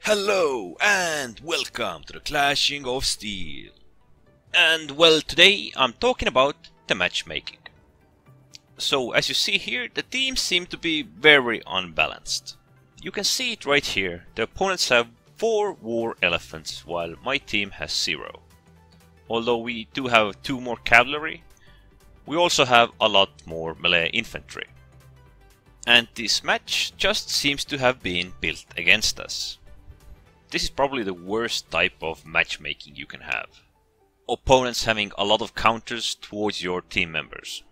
Hello and welcome to the Clashing of Steel. And well, today I'm talking about the matchmaking. So as you see here, the teams seem to be very unbalanced. You can see it right here. The opponents have 4 war elephants while my team has 0. Although we do have 2 more cavalry, we also have a lot more melee infantry. And this match just seems to have been built against us. This is probably the worst type of matchmaking you can have. Opponents having a lot of counters towards your team members.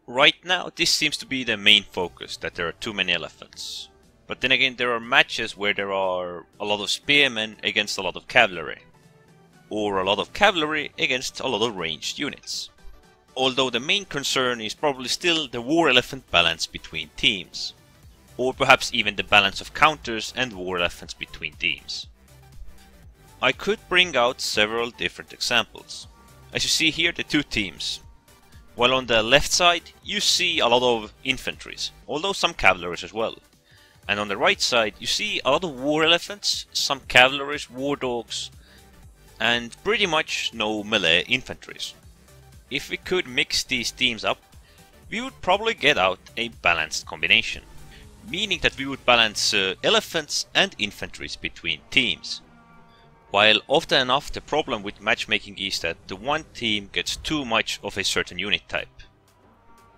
Right now this seems to be the main focus, that there are too many elephants. But then again, there are matches where there are a lot of spearmen against a lot of cavalry. Or a lot of cavalry against a lot of ranged units. Although the main concern is probably still the war elephant balance between teams. Or perhaps even the balance of counters and war elephants between teams. I could bring out several different examples. As you see here, the 2 teams. While on the left side you see a lot of infantries, although some cavalries as well. And on the right side you see a lot of war elephants, some cavalries, war dogs, and pretty much no melee infantries. If we could mix these teams up, we would probably get out a balanced combination. Meaning that we would balance elephants and infantries between teams. While often enough the problem with matchmaking is that the one team gets too much of a certain unit type.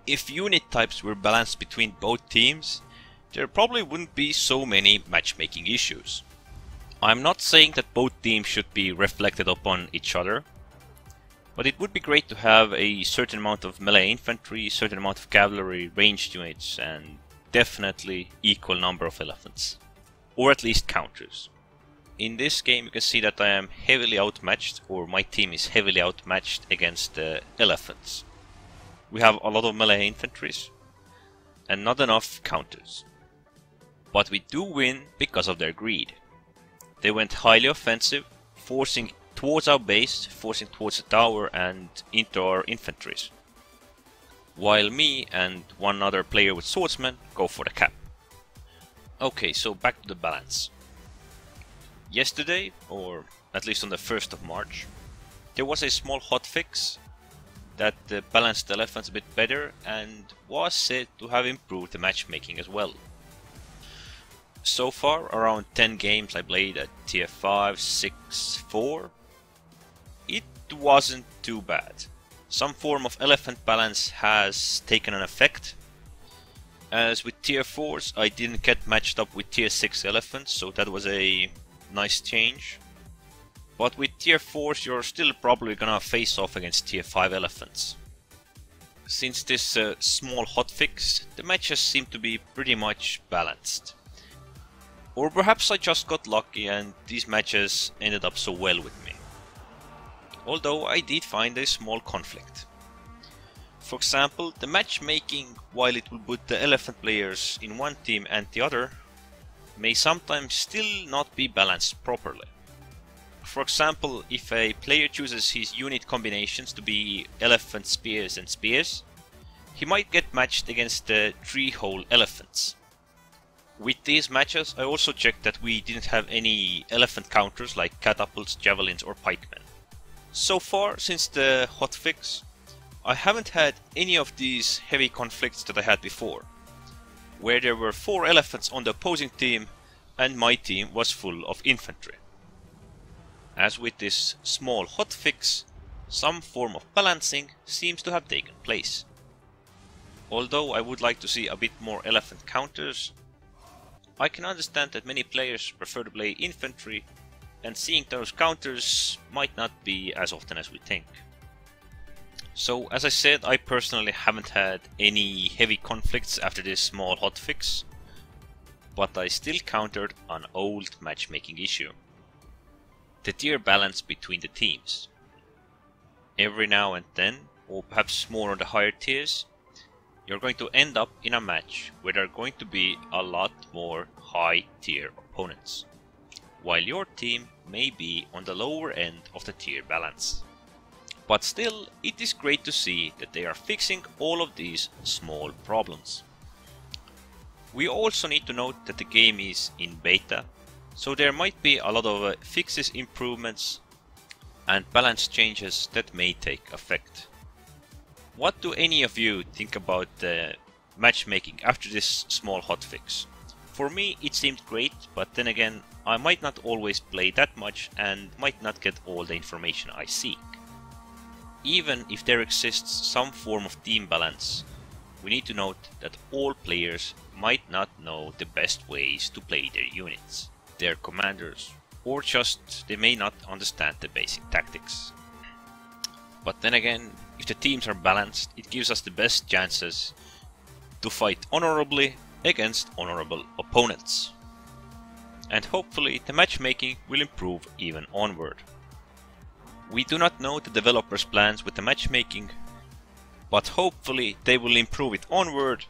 If unit types were balanced between both teams, there probably wouldn't be so many matchmaking issues. I'm not saying that both teams should be reflected upon each other, but it would be great to have a certain amount of melee infantry, certain amount of cavalry, ranged units, and definitely equal number of elephants. Or at least counters. In this game you can see that I am heavily outmatched, or my team is heavily outmatched against the elephants. We have a lot of melee infantries and not enough counters. But we do win because of their greed. They went highly offensive, forcing towards our base, forcing towards the tower and into our infantries. While me and one other player with swordsmen go for the cap. Okay, so back to the balance. Yesterday, or at least on the 1st of March, there was a small hotfix that balanced the elephants a bit better and was said to have improved the matchmaking as well. So far, around 10 games I played at tier 5, 6, 4. It wasn't too bad. Some form of elephant balance has taken an effect. As with tier 4s, I didn't get matched up with tier 6 elephants, so that was a nice change. But with tier 4s, you're still probably gonna face off against tier 5 elephants. Since this small hotfix, the matches seem to be pretty much balanced. Or perhaps I just got lucky and these matches ended up so well with me. Although I did find a small conflict. For example, the matchmaking, while it will put the elephant players in one team and the other, may sometimes still not be balanced properly. For example, if a player chooses his unit combinations to be elephant, spears and spears, he might get matched against the 3-hole elephants. With these matches I also checked that we didn't have any elephant counters like catapults, javelins or pikemen. So far, since the hotfix, I haven't had any of these heavy conflicts that I had before, where there were 4 elephants on the opposing team and my team was full of infantry. As with this small hotfix, some form of balancing seems to have taken place. Although I would like to see a bit more elephant counters, I can understand that many players prefer to play infantry, and seeing those counters might not be as often as we think. So as I said, I personally haven't had any heavy conflicts after this small hotfix, but I still countered an old matchmaking issue. The tier balance between the teams. Every now and then, or perhaps more on the higher tiers, you're going to end up in a match where there are going to be a lot more high tier opponents, while your team may be on the lower end of the tier balance. But still, it is great to see that they are fixing all of these small problems. We also need to note that the game is in beta, So there might be a lot of fixes, improvements and balance changes that may take effect. What do any of you think about the matchmaking after this small hotfix? For me it seemed great, but then again I might not always play that much and might not get all the information I seek. Even if there exists some form of team balance, we need to note that all players might not know the best ways to play their units, their commanders, or just they may not understand the basic tactics. But then again, if the teams are balanced, it gives us the best chances to fight honorably against honorable opponents. And hopefully the matchmaking will improve even onward. We do not know the developers' plans with the matchmaking, but hopefully they will improve it onward,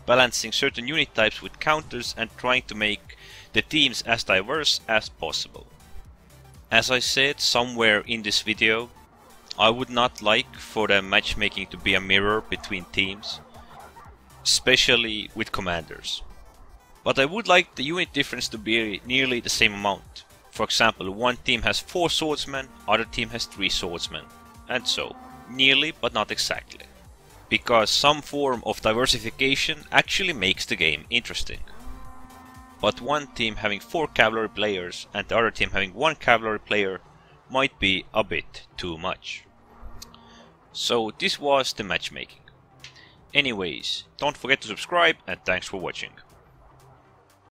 balancing certain unit types with counters and trying to make the teams as diverse as possible. As I said somewhere in this video, I would not like for the matchmaking to be a mirror between teams, especially with commanders. But I would like the unit difference to be nearly the same amount. For example, one team has 4 swordsmen, other team has 3 swordsmen, and so. Nearly, but not exactly. Because some form of diversification actually makes the game interesting. But one team having 4 cavalry players and the other team having 1 cavalry player might be a bit too much. So this was the matchmaking. Anyways, don't forget to subscribe and thanks for watching.